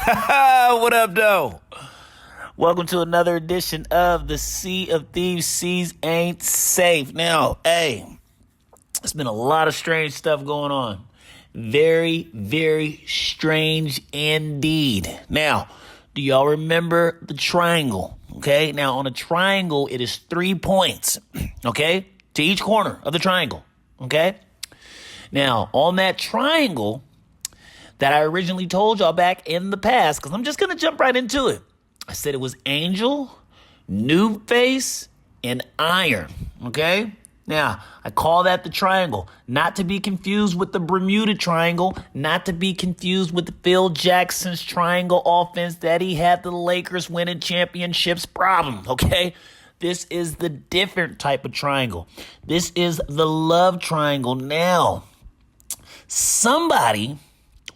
What up, though? Welcome to another edition of the Sea of Thieves. Seas ain't safe. Now, hey, it's been a lot of strange stuff going on. Very, very strange indeed. Now, do y'all remember the triangle? Okay, now on a triangle, it is 3 points, okay, to each corner of the triangle, okay? Now, on that triangle that I originally told y'all back in the past, because I'm just going to jump right into it. I said it was Angel, Noob Face, and Iron, okay? Now, I call that the triangle, not to be confused with the Bermuda Triangle, not to be confused with the Phil Jackson's triangle offense that he had the Lakers winning championships problem, okay? This is the different type of triangle. This is the love triangle. Now, somebody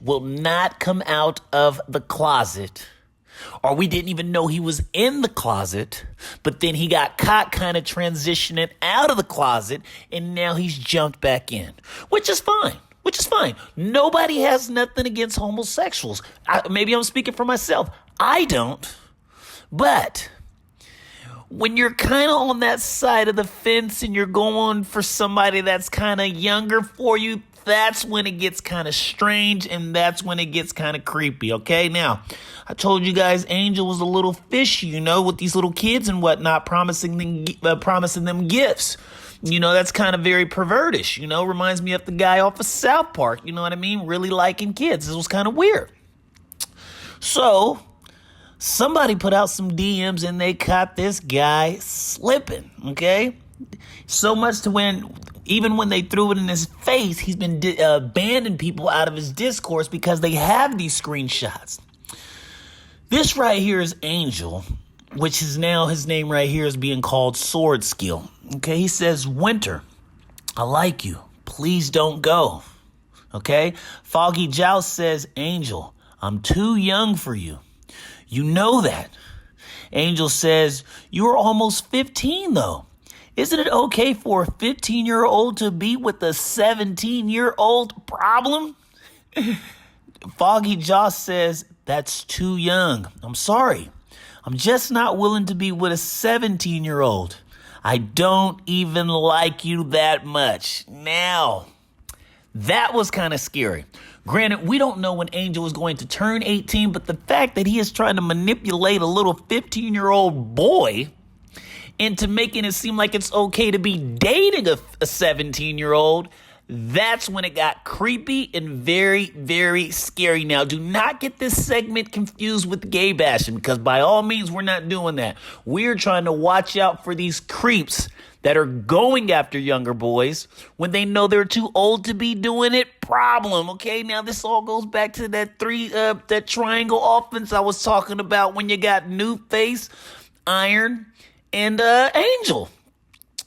will not come out of the closet, or we didn't even know he was in the closet, but then he got caught kind of transitioning out of the closet, and now he's jumped back in, which is fine. Nobody has nothing against homosexuals. Maybe I'm speaking for myself. I don't. But when you're kind of on that side of the fence and you're going for somebody that's kind of younger for you, that's when it gets kind of strange, and that's when it gets kind of creepy, okay? Now, I told you guys Angel was a little fishy, with these little kids and whatnot, promising them gifts. That's kind of very pervertish, reminds me of the guy off of South Park, you know what I mean? Really liking kids. This was kind of weird. So, somebody put out some DMs and they caught this guy slipping, okay? So much to even when they threw it in his face, he's been banning people out of his discourse because they have these screenshots. This right here is Angel, which is now his name right here is being called Sword Skill. Okay, he says, Winter, I like you. Please don't go. Okay, Foggy Joust says, Angel, I'm too young for you. You know that. Angel says, you are almost 15 though. Isn't it okay for a 15-year-old to be with a 17-year-old problem? Foggy Joss says, that's too young. I'm sorry. I'm just not willing to be with a 17-year-old. I don't even like you that much. Now, that was kind of scary. Granted, we don't know when Angel is going to turn 18, but the fact that he is trying to manipulate a little 15-year-old boy into making it seem like it's okay to be dating a 17-year-old, that's when it got creepy and very, very scary. Now, do not get this segment confused with gay bashing, because by all means, we're not doing that. We're trying to watch out for these creeps that are going after younger boys when they know they're too old to be doing it. Problem, okay? Now, this all goes back to that triangle offense I was talking about when you got New Face, Iron, and Angel.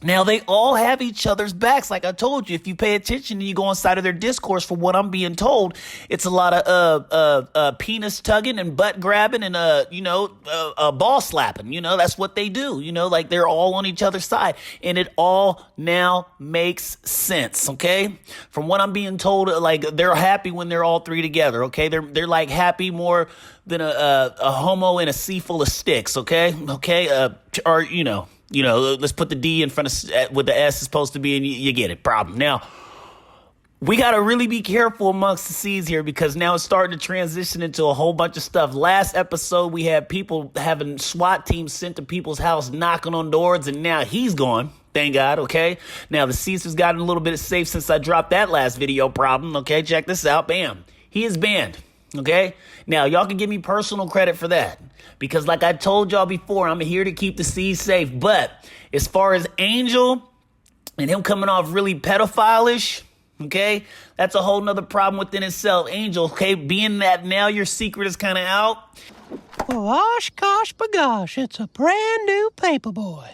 Now, they all have each other's backs. Like I told you, if you pay attention and you go inside of their discourse, for what I'm being told, it's a lot of penis tugging and butt grabbing and ball slapping. That's what they do. Like they're all on each other's side, and it all now makes sense. Okay, from what I'm being told, like they're happy when they're all three together. Okay, they're like happy more than a homo in a sea full of sticks. Okay, or let's put the D in front of what the S is supposed to be, and you get it. Problem. Now, we got to really be careful amongst the C's here, because now it's starting to transition into a whole bunch of stuff. Last episode, we had people having SWAT teams sent to people's house, knocking on doors, and now he's gone. Thank God, okay? Now, the C's has gotten a little bit safe since I dropped that last video. Problem, okay? Check this out. Bam. He is banned. Okay? Now, y'all can give me personal credit for that, because like I told y'all before, I'm here to keep the seas safe. But as far as Angel and him coming off really pedophile-ish, okay, that's a whole nother problem within itself. Angel, okay, being that now your secret is kind of out. Well, osh, gosh, bagosh, it's a brand new paperboy.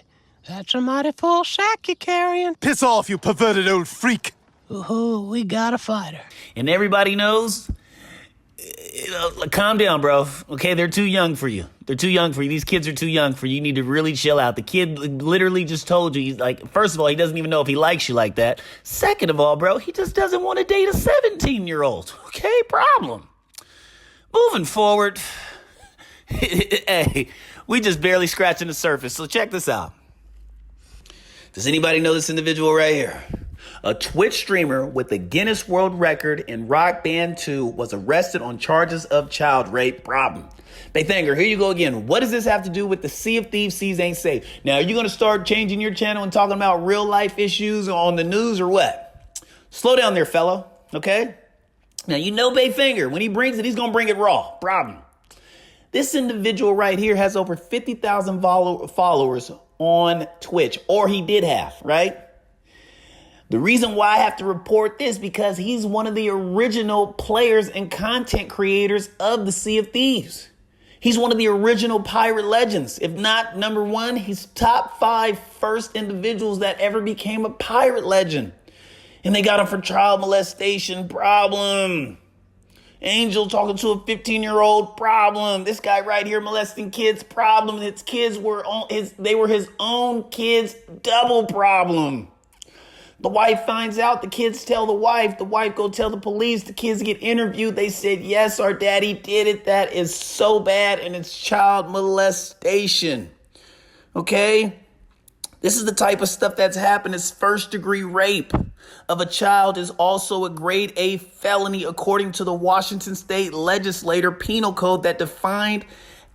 That's a mighty full sack you're carrying. Piss off, you perverted old freak. Ooh, we got a fighter. And everybody knows, calm down, bro. Okay, they're too young for you. These kids are too young for you. You need to really chill out. The kid literally just told you, he's like, first of all, he doesn't even know if he likes you like that. Second of all, bro, he just doesn't want to date a 17-year-old. Okay, problem. Moving forward, hey, we just barely scratching the surface. So check this out. Does anybody know this individual right here? A Twitch streamer with a Guinness World Record in Rock Band 2 was arrested on charges of child rape. Problem. Baythanger, here you go again. What does this have to do with the Sea of Thieves, Seas Ain't Safe? Now, are you going to start changing your channel and talking about real life issues on the news or what? Slow down there, fellow. Okay? Now, you know Bayfinger, when he brings it, he's going to bring it raw. Problem. This individual right here has over 50,000 followers on Twitch, or he did have, right? The reason why I have to report this because he's one of the original players and content creators of the Sea of Thieves. He's one of the original pirate legends. If not number one, he's top 5 first individuals that ever became a pirate legend. And they got him for child molestation. Problem. Angel talking to a 15-year-old. Problem. This guy right here molesting kids. Problem. His kids were they were his own kids. Double problem. The wife finds out. The kids tell the wife. The wife go tell the police. The kids get interviewed. They said, yes, our daddy did it. That is so bad. And it's child molestation. Okay? This is the type of stuff that's happened. It's first-degree rape of a child is also a grade A felony according to the Washington State Legislature Penal Code that defined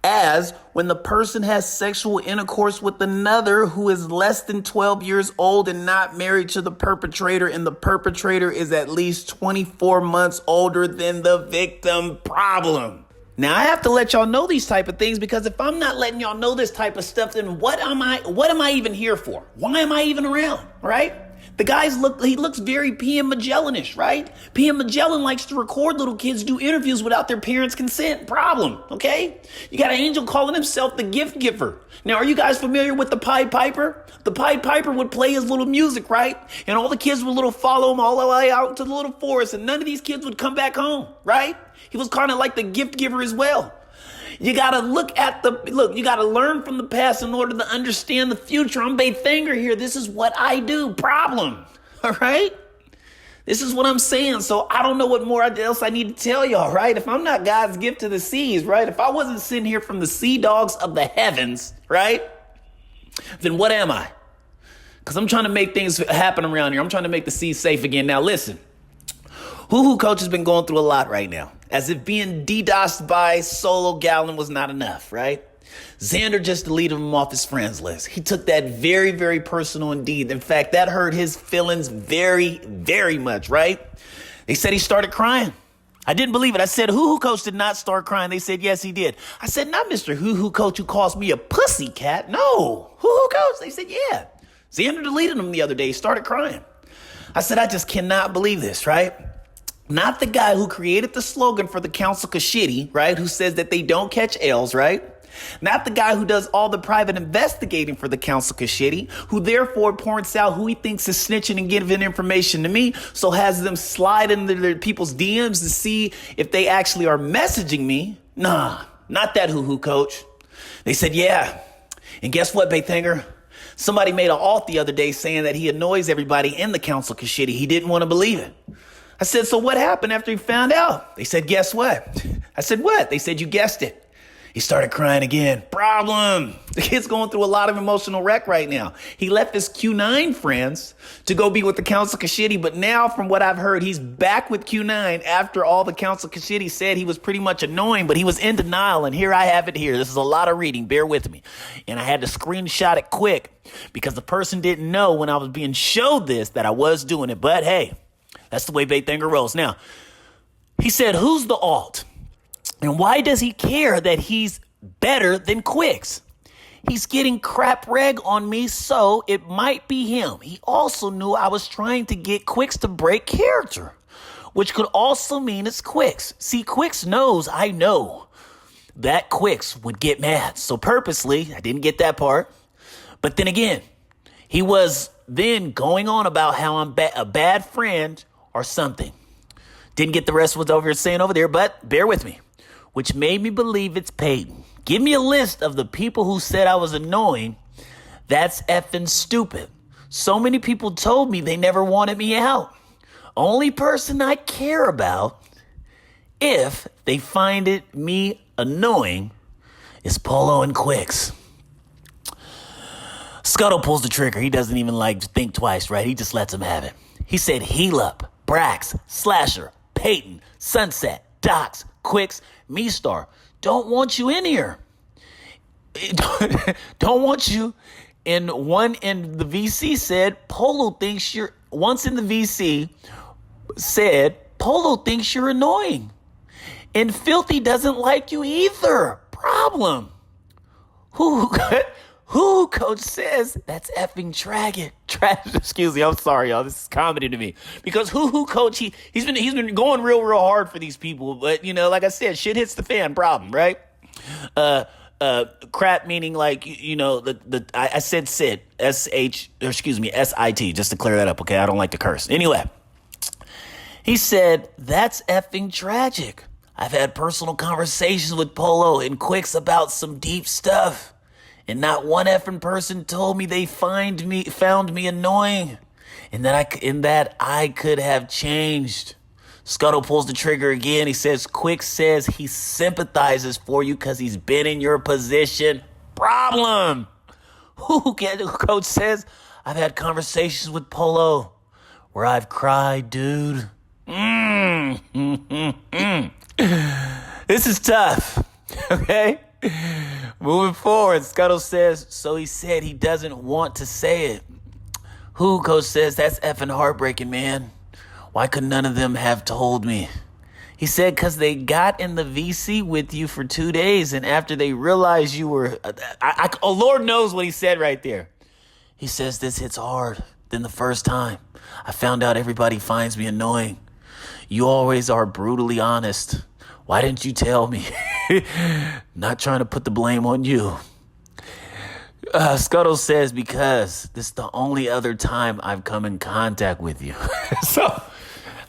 as when the person has sexual intercourse with another who is less than 12 years old and not married to the perpetrator, and the perpetrator is at least 24 months older than the victim. Problem. Now, I have to let y'all know these type of things because if I'm not letting y'all know this type of stuff, then what am I even here for? Why am I even around, right? The he looks very P.M. Magellan-ish, right? P.M. Magellan likes to record little kids do interviews without their parents' consent. Problem, okay? You got an angel calling himself the gift giver. Now, are you guys familiar with the Pied Piper? The Pied Piper would play his little music, right? And all the kids would follow him all the way out into the little forest, and none of these kids would come back home, right? He was kind of like the gift giver as well. You gotta you gotta learn from the past in order to understand the future. I'm Baythanger here. This is what I do. Problem. All right? This is what I'm saying. So I don't know what more else I need to tell y'all, right? If I'm not God's gift to the seas, right? If I wasn't sitting here from the sea dogs of the heavens, right? Then what am I? Because I'm trying to make things happen around here. I'm trying to make the seas safe again. Now listen. Huhu coach has been going through a lot right now. As if being DDoSed by Solo Gallon was not enough, right? Xander just deleted him off his friends list. He took that very, very personal indeed. In fact, that hurt his feelings very, very much, right? They said he started crying. I didn't believe it. I said, Huhu coach did not start crying. They said, yes, he did. I said, not Mr. Huhu coach who calls me a pussy cat. No, Huhu coach. They said, yeah. Xander deleted him the other day. He started crying. I said, I just cannot believe this, right? Not the guy who created the slogan for the Council Kashidi, right? Who says that they don't catch L's, right? Not the guy who does all the private investigating for the Council Kashidi, who therefore points out who he thinks is snitching and giving information to me, so has them slide into their people's DMs to see if they actually are messaging me. Nah, not that Huhu coach. They said, yeah. And guess what, Baythanger? Somebody made an alt the other day saying that he annoys everybody in the Council Kashidi. He didn't want to believe it. I said, so what happened after he found out? They said, guess what? I said, what? They said, you guessed it. He started crying again. Problem. The kid's going through a lot of emotional wreck right now. He left his Q9 friends to go be with the Council Kashidi, but now from what I've heard, he's back with Q9 after all the Council Kashidi said he was pretty much annoying, but he was in denial, and here I have it here. This is a lot of reading. Bear with me. And I had to screenshot it quick because the person didn't know when I was being showed this that I was doing it, but hey, that's the way Baythanger rolls. Now, he said, who's the alt? And why does he care that he's better than Quicks? He's getting crap reg on me, so it might be him. He also knew I was trying to get Quicks to break character, which could also mean it's Quicks. See, Quicks knows I know that Quicks would get mad. So purposely, I didn't get that part. But then again, he was then going on about how I'm a bad friend or something. Didn't get the rest of what's over here saying over there, but bear with me. Which made me believe it's Peyton. Give me a list of the people who said I was annoying. That's effing stupid. So many people told me they never wanted me out. Only person I care about if they find me annoying, it's Polo and Quicks. Scuttle pulls the trigger. He doesn't even think twice, right? He just lets him have it. He said Heal Up, Brax, Slasher, Peyton, Sunset, Docs, Quicks, Me-Star. Don't want you in here. Don't want you. And one in the VC said, Polo thinks you're, once in the VC said, Polo thinks you're annoying. And Filthy doesn't like you either. Problem. Who coach says that's effing tragic. Excuse me, I'm sorry, y'all. This is comedy to me. Because who coach, he's been going real hard for these people. But, like I said, shit hits the fan. Problem, right? Crap meaning I said sit, S-H, just to clear that up, okay? I don't like to curse. Anyway, he said, that's effing tragic. I've had personal conversations with Polo and Quicks about some deep stuff, and not one effing person told me they found me annoying, and that I could have changed. Scuttle pulls the trigger again. He says, Quick says he sympathizes for you because he's been in your position. Problem. Coach says, I've had conversations with Polo where I've cried, dude. This is tough. Okay? Moving forward, Scuttle says, so he said he doesn't want to say it. Coach says, that's effing heartbreaking, man. Why could none of them have told me? He said, because they got in the VC with you for 2 days, and after they realized you were... Lord knows what he said right there. He says, this hits hard than the first time. I found out everybody finds me annoying. You always are brutally honest. Why didn't you tell me? Not trying to put the blame on you. Scuttle says, because this is the only other time I've come in contact with you. So...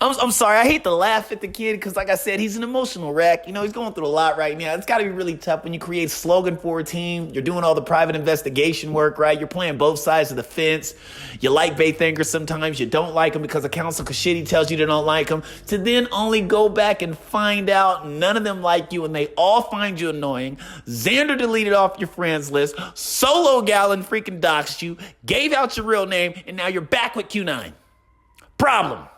I'm sorry. I hate to laugh at the kid because, like I said, he's an emotional wreck. He's going through a lot right now. It's got to be really tough when you create slogan for a team. You're doing all the private investigation work, right? You're playing both sides of the fence. You like Baythanger sometimes. You don't like him because the council shitty tells you they don't like him. To then only go back and find out none of them like you and they all find you annoying. Xander deleted off your friends list. Solo Gallon freaking doxed you. Gave out your real name. And now you're back with Q9. Problem.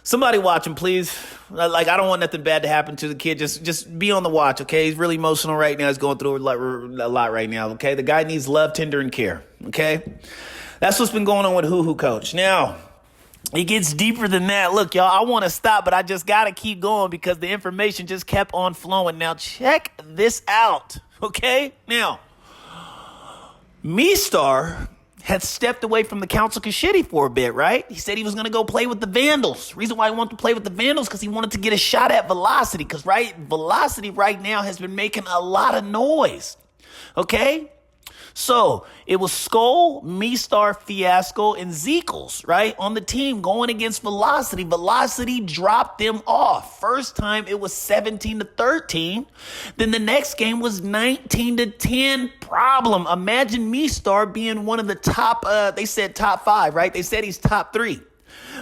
Somebody watch him, please. I don't want nothing bad to happen to the kid. Just be on the watch, okay? He's really emotional right now. He's going through a lot right now, okay? The guy needs love, tender, and care, okay? That's what's been going on with Huhu Coach. Now, it gets deeper than that. Look, y'all, I want to stop, but I just got to keep going because the information just kept on flowing. Now, check this out, okay? Now, Me-Star had stepped away from the Council Kashidi for a bit, right? He said he was going to go play with the Vandals. Reason why he wanted to play with the Vandals because he wanted to get a shot at Velocity because, right, Velocity right now has been making a lot of noise, okay? So it was Skull, Me-Star, Fiasco, and Zeekles, right, on the team going against Velocity. Velocity dropped them off. First time it was 17-13. Then the next game was 19-10. Problem. Imagine Me-Star being one of the top, they said top 5, right? They said he's top 3.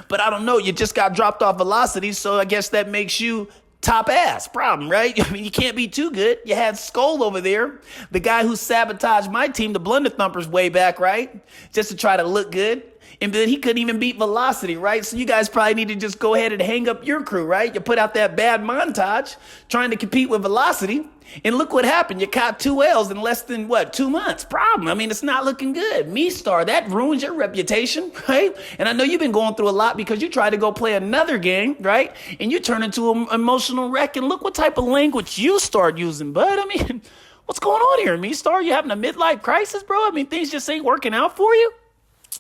But I don't know. You just got dropped off Velocity, so I guess that makes you top ass. Problem, right? I mean, you can't be too good. You had Skull over there, the guy who sabotaged my team, the Blunder Thumpers, way back, right? Just to try to look good. And then he couldn't even beat Velocity, right? So you guys probably need to just go ahead and hang up your crew, right? You put out that bad montage trying to compete with Velocity. And look what happened. You caught 2 L's in less than, 2 months? Problem. I mean, it's not looking good. Me-Star, that ruins your reputation, right? And I know you've been going through a lot because you tried to go play another game, right? And you turn into an emotional wreck. And look what type of language you start using, bud. I mean, what's going on here, Me-Star? You having a midlife crisis, bro? I mean, things just ain't working out for you?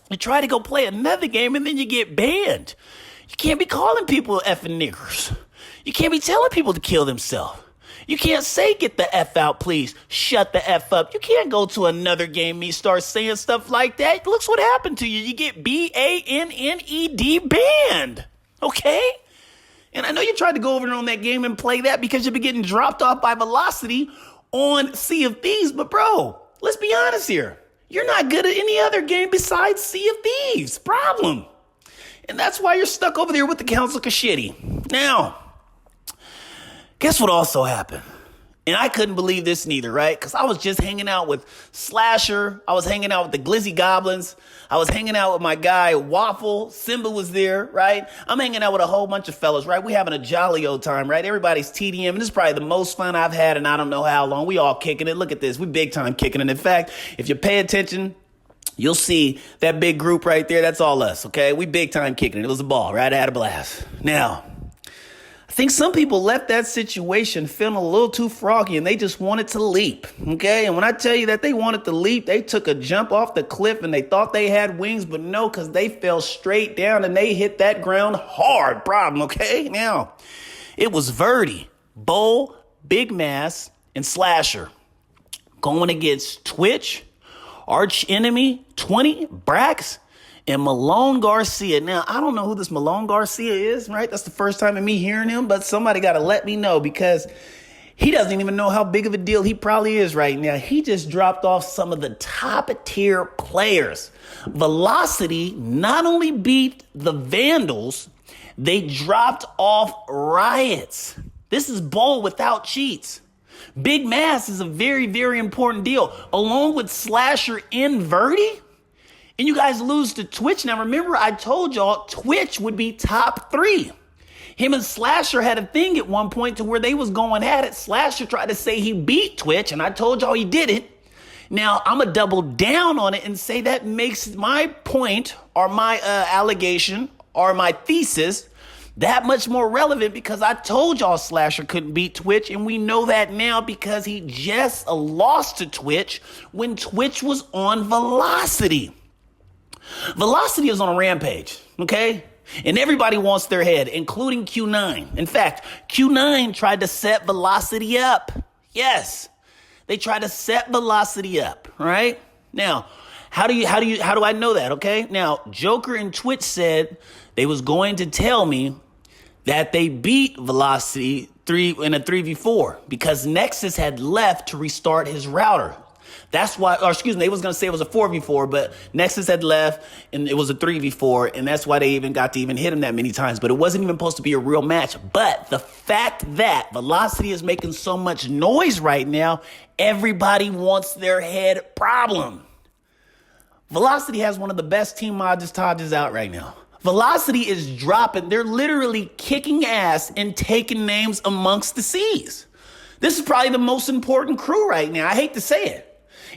You try to go play another game and then you get banned. You can't be calling people effing niggers. You can't be telling people to kill themselves. You can't say, get the F out, please. Shut the F up. You can't go to another game, Me-Star, saying stuff like that. Look what happened to you. You get BANNED banned. Okay? And I know you tried to go over there on that game and play that because you've been getting dropped off by Velocity on Sea of Thieves. But, bro, let's be honest here. You're not good at any other game besides Sea of Thieves. Problem. And that's why you're stuck over there with the Council Kashidi. Now, Guess what also happened? And I couldn't believe this neither, right? Because I was just hanging out with Slasher. I was hanging out with the Glizzy Goblins. I was hanging out with my guy Waffle. Simba was there, right? I'm hanging out with a whole bunch of fellas, right? We having a jolly old time, right? Everybody's TDM, and this is probably the most fun I've had in I don't know how long. We all kicking it. Look at this. We big time kicking it. In fact, if you pay attention, you'll see that big group right there. That's all us, okay? We big time kicking it. It was a ball, right? I had a blast. Now, I think some people left that situation feeling a little too froggy and they just wanted to leap, okay? And when I tell you that they wanted to leap, they took a jump off the cliff and they thought they had wings, but no, because they fell straight down and they hit that ground hard. Problem, okay? Now, it was Verdi, Bull, Big Mass, and Slasher going against Twitch, Arch Enemy, 20, Brax, and Malone Garcia. Now, I don't know who this Malone Garcia is, right? That's the first time of me hearing him, but somebody got to let me know because he doesn't even know how big of a deal he probably is right now. He just dropped off some of the top tier players. Velocity not only beat the Vandals, they dropped off Riots. This is Bowl without cheats. Big Mass is a very, very important deal. Along with Slasher and Verdi, and you guys lose to Twitch. Now, remember, I told y'all Twitch would be top 3. Him and Slasher had a thing at one point to where they was going at it. Slasher tried to say he beat Twitch, and I told y'all he didn't. Now, I'm going to double down on it and say that makes my point or my allegation or my thesis that much more relevant because I told y'all Slasher couldn't beat Twitch, and we know that now because he just lost to Twitch when Twitch was on Velocity. Velocity is on a rampage, okay? And everybody wants their head, including Q9. In fact, Q9 tried to set Velocity up. Yes, they tried to set Velocity up, right? Now, how do I know that, okay? Now, Joker and Twitch said they was going to tell me that they beat Velocity in a 3v4 because Nexus had left to restart his router. That's why, they was going to say it was a 4v4, but Nexus had left and it was a 3v4, and that's why they even got to even hit him that many times. But it wasn't even supposed to be a real match. But the fact that Velocity is making so much noise right now, everybody wants their head problem. Velocity has one of the best team montages out right now. Velocity is dropping. They're literally kicking ass and taking names amongst the seas. This is probably the most important crew right now. I hate to say it.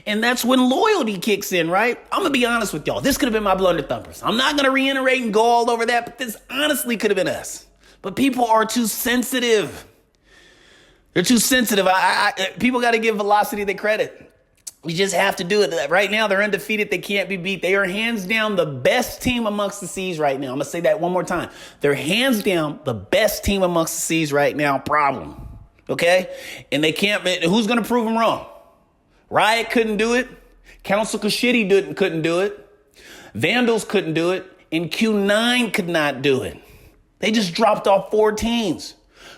And that's when loyalty kicks in, right? I'm going to be honest with y'all. This could have been my Blunder Thumpers. I'm not going to reiterate and go all over that, but this honestly could have been us. But people are too sensitive. They're too sensitive. People got to give Velocity the credit. You just have to do it. Right now, they're undefeated. They can't be beat. They are hands down the best team amongst the seas right now. I'm going to say that one more time. They're hands down the best team amongst the seas right now. Problem. Okay? And they can't, who's going to prove them wrong? Riot couldn't do it. Council Kashidi couldn't do it. Vandals couldn't do it. And Q9 could not do it. They just dropped off 4 teams.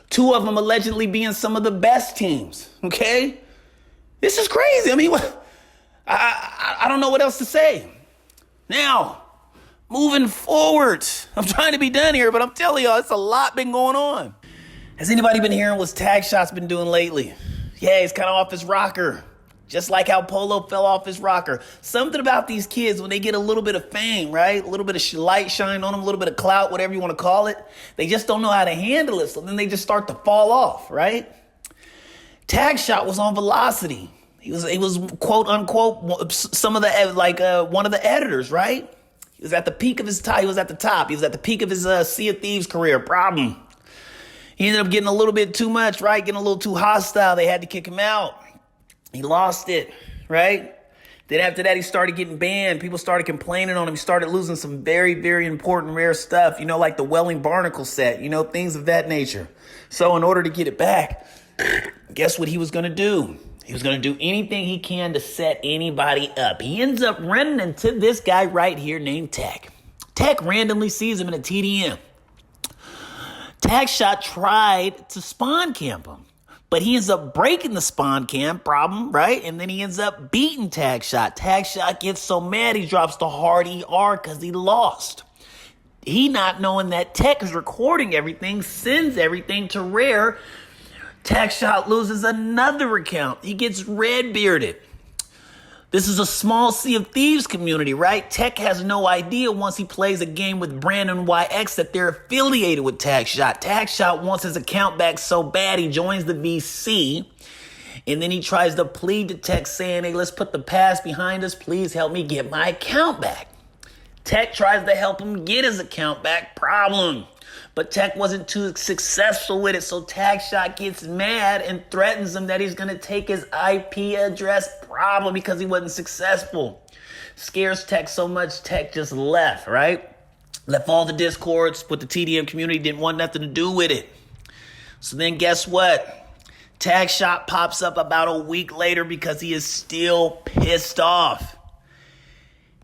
2 of them allegedly being some of the best teams. Okay? This is crazy. I mean, I don't know what else to say. Now, moving forward. I'm trying to be done here, but I'm telling y'all, it's a lot been going on. Has anybody been hearing what Tag Shot's been doing lately? Yeah, he's kind of off his rocker. Just like how Polo fell off his rocker. Something about these kids, when they get a little bit of fame, right? A little bit of light shine on them, a little bit of clout, whatever you want to call it. They just don't know how to handle it. So then they just start to fall off, right? Tag Shot was on Velocity. He was quote unquote some of the one of the editors, right? He was at the peak of his time. He was at the top. He was at the peak of his Sea of Thieves career. Problem. He ended up getting a little bit too much, right? Getting a little too hostile. They had to kick him out. He lost it, right? Then after that, he started getting banned. People started complaining on him. He started losing some very, very important, rare stuff, like the Welling Barnacle set, things of that nature. So in order to get it back, guess what he was going to do? He was going to do anything he can to set anybody up. He ends up running into this guy right here named Tech. Tech randomly sees him in a TDM. Tag Shot tried to spawn camp him, but he ends up breaking the spawn camp problem, right? And then he ends up beating Tag Shot. Tag Shot gets so mad he drops the hard ER because he lost. He not knowing that Tech is recording everything, sends everything to Rare Tackshot loses another account. He gets red-bearded. This is a small Sea of Thieves community, right? Tech has no idea once he plays a game with Brandon YX that they're affiliated with Tackshot. Tackshot wants his account back so bad he joins the VC. And then he tries to plead to Tech saying, hey, let's put the past behind us. Please help me get my account back. Tech tries to help him get his account back. Problem. But Tech wasn't too successful with it, so Tackshot gets mad and threatens him that he's going to take his IP address. Problem, because he wasn't successful. Scares Tech so much, Tech just left, right? Left all the discords with the TDM community, didn't want nothing to do with it. So then guess what? Tackshot pops up about a week later because he is still pissed off.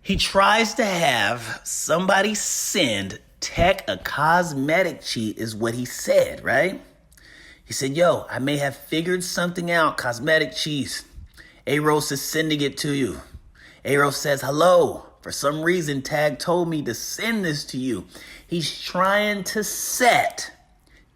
He tries to have somebody send Tech a cosmetic cheat is what he said, right? He said, yo, I may have figured something out, cosmetic cheese. Aros is sending it to you. Aros says, hello. For some reason, Tag told me to send this to you. He's trying to set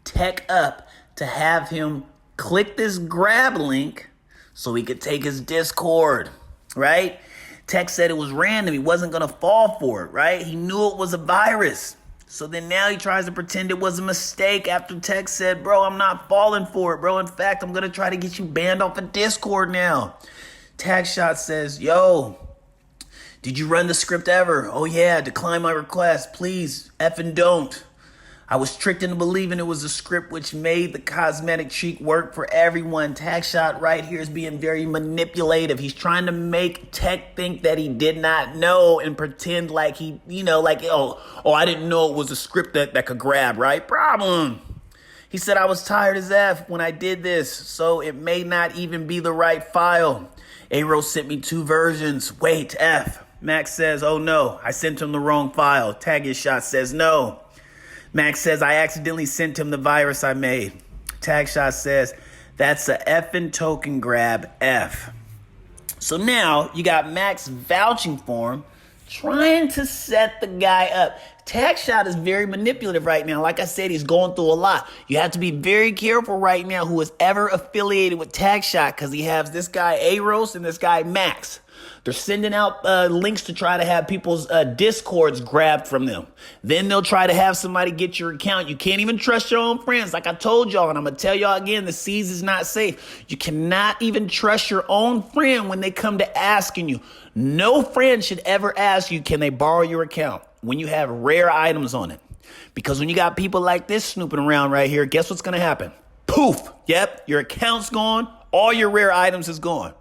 Tech up to have him click this grab link so he could take his Discord, right? Tech said it was random. He wasn't going to fall for it, right? He knew it was a virus. So then now he tries to pretend it was a mistake after Tech said, bro, I'm not falling for it, bro. In fact, I'm going to try to get you banned off of Discord now. Tackshot says, yo, did you run the script ever? Oh, yeah, decline my request. Please, effing don't. I was tricked into believing it was a script which made the cosmetic cheat work for everyone. Tackshot right here is being very manipulative. He's trying to make Tech think that he did not know and pretend like he, I didn't know it was a script that could grab, right? Problem. He said I was tired as F when I did this, so it may not even be the right file. Aro sent me 2 versions. Wait, F. Max says, oh no, I sent him the wrong file. Tackshot says no. Max says, I accidentally sent him the virus I made. Tackshot says, that's a effing token grab F. So now you got Max vouching for him, trying to set the guy up. Tackshot is very manipulative right now. Like I said, he's going through a lot. You have to be very careful right now who is ever affiliated with Tackshot because he has this guy Aros and this guy Max. They're sending out links to try to have people's Discords grabbed from them. Then they'll try to have somebody get your account. You can't even trust your own friends. Like I told y'all, and I'm going to tell y'all again, the seas is not safe. You cannot even trust your own friend when they come to asking you. No friend should ever ask you, can they borrow your account when you have rare items on it? Because when you got people like this snooping around right here, guess what's going to happen? Poof. Yep, your account's gone. All your rare items is gone.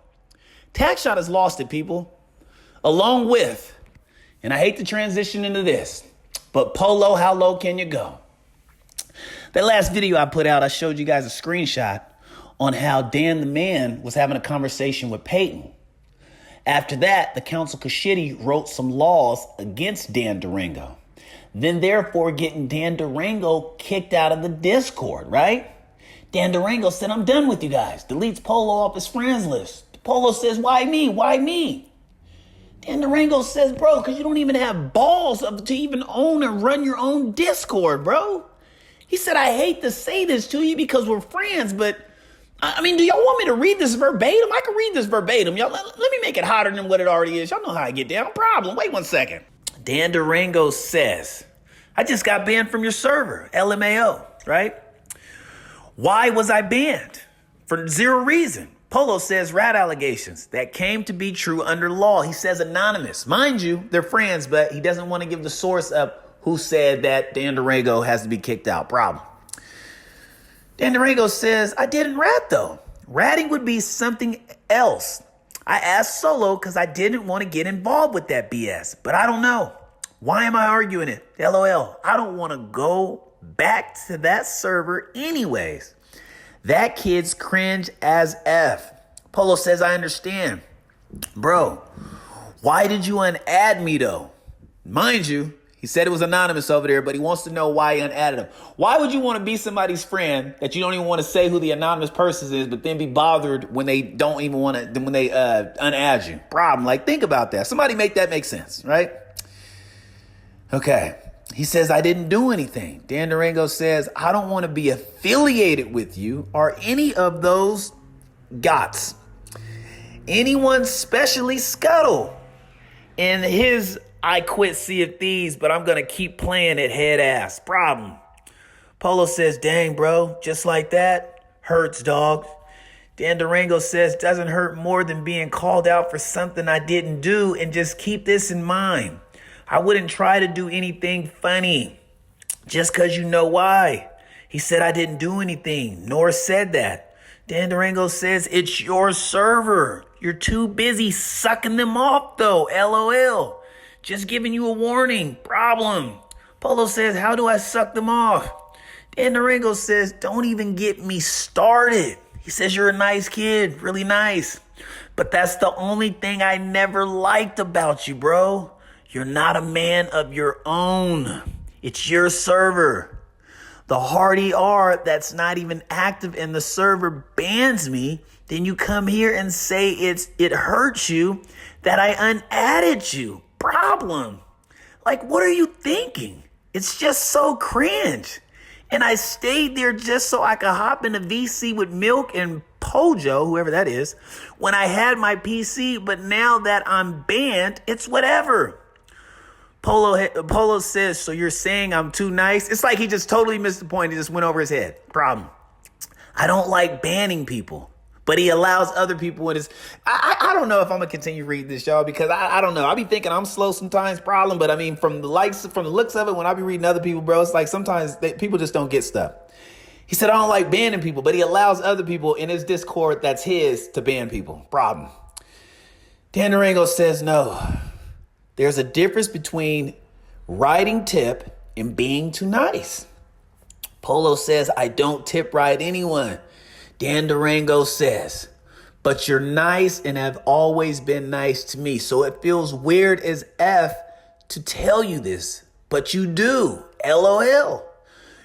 Tackshot has lost it, people. Along with, and I hate to transition into this, but Polo, how low can you go? That last video I put out, I showed you guys a screenshot on how Dan the Man was having a conversation with Peyton. After that, the Council Kashidi wrote some laws against Dan Durango. Then therefore getting Dan Durango kicked out of the Discord, right? Dan Durango said, I'm done with you guys. Deletes Polo off his friends list. Polo says, why me? Why me? Dan Durango says, bro, because you don't even have balls to even own and run your own Discord, bro. He said, I hate to say this to you because we're friends, but I mean, do y'all want me to read this verbatim? I can read this verbatim. Y'all, let me make it hotter than what it already is. Y'all know how I get down. Problem. Wait 1 second. Dan Durango says, I just got banned from your server, LMAO, right? Why was I banned? For 0 reason. Polo says rat allegations that came to be true under law. He says anonymous. Mind you, they're friends, but he doesn't want to give the source up who said that Dan Durango has to be kicked out. Problem. Dan Durango says, I didn't rat though. Ratting would be something else. I asked Solo because I didn't want to get involved with that BS, but I don't know. Why am I arguing it? LOL. I don't want to go back to that server anyways. That kid's cringe as F. Polo says, I understand. Bro, why did you unadd me though? Mind you, he said it was anonymous over there, but he wants to know why he unadded him. Why would you want to be somebody's friend that you don't even want to say who the anonymous person is, but then be bothered when they don't even want to, when they unadd you? Problem. Like, think about that. Somebody make that make sense, right? Okay. He says, I didn't do anything. Dan Durango says, I don't want to be affiliated with you or any of those gots. Anyone, especially Scuttle. In his I quit Sea of Thieves, but I'm going to keep playing it head ass. Problem. Polo says, dang, bro, just like that? Hurts, dog. Dan Durango says, doesn't hurt more than being called out for something I didn't do, and just keep this in mind. I wouldn't try to do anything funny just because you know why. He said I didn't do anything, nor said that. Dan Durango says it's your server. You're too busy sucking them off though, LOL. Just giving you a warning, problem. Polo says, how do I suck them off? Dan Durango says, don't even get me started. He says, you're a nice kid, really nice. But that's the only thing I never liked about you, bro. You're not a man of your own. It's your server. The hardy R that's not even active in the server bans me. Then you come here and say it hurts you that I unadded you. Problem. Like, what are you thinking? It's just so cringe. And I stayed there just so I could hop in the VC with Milk and Pojo, whoever that is, when I had my PC. But now that I'm banned, it's whatever. Polo says, so you're saying I'm too nice? It's like he just totally missed the point. He just went over his head. Problem. I don't like banning people, but he allows other people in his... I don't know if I'm going to continue reading this, y'all, because I don't know. I be thinking I'm slow sometimes, problem, but I mean, from the looks of it, when I be reading other people, bro, it's like sometimes people just don't get stuff. He said, I don't like banning people, but he allows other people in his Discord that's his to ban people. Problem. Dan Durango says no. There's a difference between writing tip and being too nice. Polo says, I don't tip write anyone. Dan Durango says, but you're nice and have always been nice to me. So it feels weird as F to tell you this, but you do. LOL.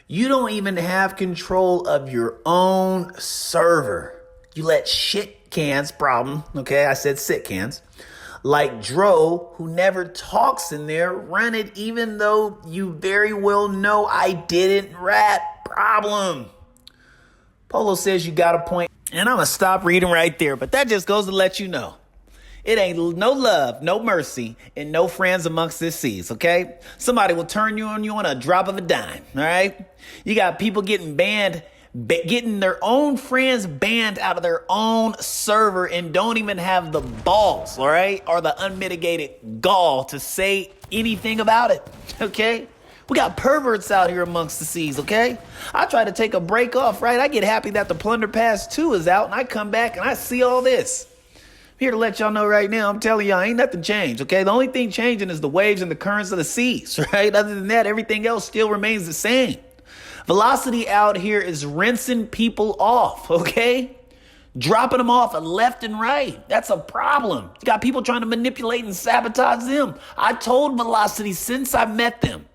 You don't even have control of your own server. You let shit cans, problem. Okay, I said sit cans. Like Dro, who never talks in there, run it even though you very well know I didn't rat. Problem. Polo says you got a point. And I'm going to stop reading right there. But that just goes to let you know. It ain't no love, no mercy, and no friends amongst the seas, okay? Somebody will turn you on a drop of a dime, all right? You got people getting banned, getting their own friends banned out of their own server and don't even have the balls, all right? Or the unmitigated gall to say anything about it, okay? We got perverts out here amongst the seas, okay? I try to take a break off, right? I get happy that the Plunder Pass 2 is out, and I come back and I see all this. I'm here to let y'all know right now, I'm telling y'all, ain't nothing changed, okay? The only thing changing is the waves and the currents of the seas, right? Other than that, everything else still remains the same. Velocity out here is rinsing people off, okay? Dropping them off left and right. That's a problem. You got people trying to manipulate and sabotage them. I told Velocity since I met them,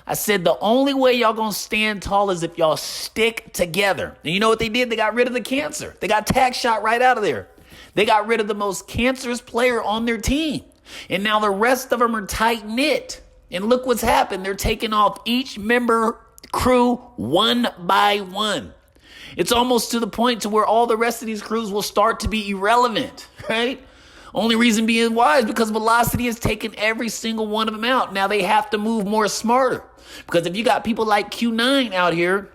I said the only way y'all gonna stand tall is if y'all stick together. And you know what they did? They got rid of the cancer. They got tag shot right out of there. They got rid of the most cancerous player on their team. And now the rest of them are tight-knit. And look what's happened. They're taking off each member crew one by one. It's almost to the point to where all the rest of these crews will start to be irrelevant, right? Only reason being why is because Velocity has taken every single one of them out. Now they have to move more smarter. Because if you got people like Q9 out here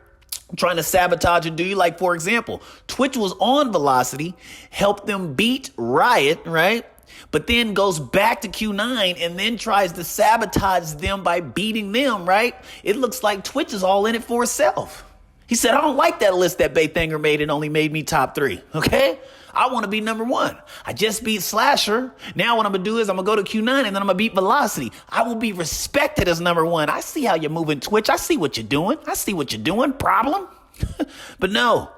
trying to sabotage and do you, like, for example, Twitch was on Velocity, helped them beat Riot, right? But then goes back to Q9 and then tries to sabotage them by beating them, right? It looks like Twitch is all in it for itself. He said, I don't like that list that Baythanger made and only made me top 3, okay? I want to be number 1. I just beat Slasher. Now what I'm going to do is I'm going to go to Q9 and then I'm going to beat Velocity. I will be respected as number 1. I see how you're moving, Twitch. I see what you're doing. Problem? But no,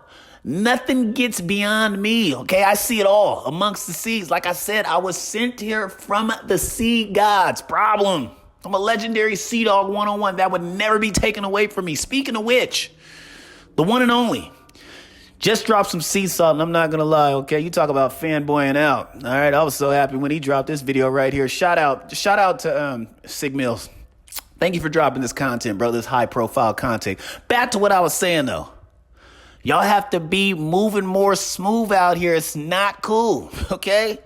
nothing gets beyond me, okay? I see it all amongst the seas. Like I said, I was sent here from the sea gods. Problem. I'm a legendary Sea Dog 101. That would never be taken away from me. Speaking of which, the one and only just dropped some sea salt, and I'm not going to lie, okay? You talk about fanboying out, all right? I was so happy when he dropped this video right here. Shout out to Sig Mills. Thank you for dropping this content, bro. This high profile content. Back to what I was saying though. Y'all have to be moving more smooth out here. It's not cool, okay?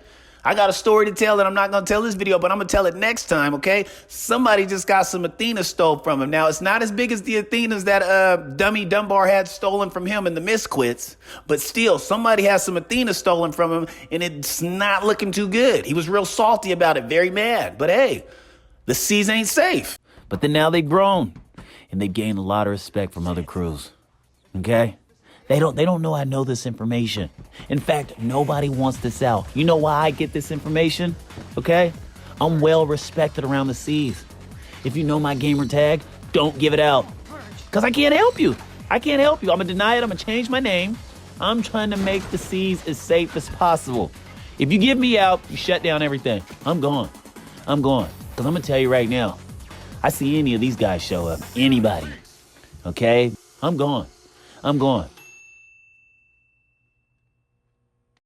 I got a story to tell that I'm not going to tell this video, but I'm going to tell it next time, okay? Somebody just got some Athena stole from him. Now, it's not as big as the Athenas that Dummy Dunbar had stolen from him in the Misquits, but still, somebody has some Athena stolen from him, and it's not looking too good. He was real salty about it, very mad. But hey, the seas ain't safe. But then now they've grown, and they've gained a lot of respect from other crews, okay? They don't know I know this information. In fact, nobody wants this out. You know why I get this information? Okay? I'm well respected around the seas. If you know my gamer tag, don't give it out. Because I can't help you. I can't help you. I'm going to deny it. I'm going to change my name. I'm trying to make the seas as safe as possible. If you give me out, you shut down everything. I'm gone. I'm gone. Because I'm going to tell you right now, I see any of these guys show up, anybody, okay? I'm gone. I'm gone.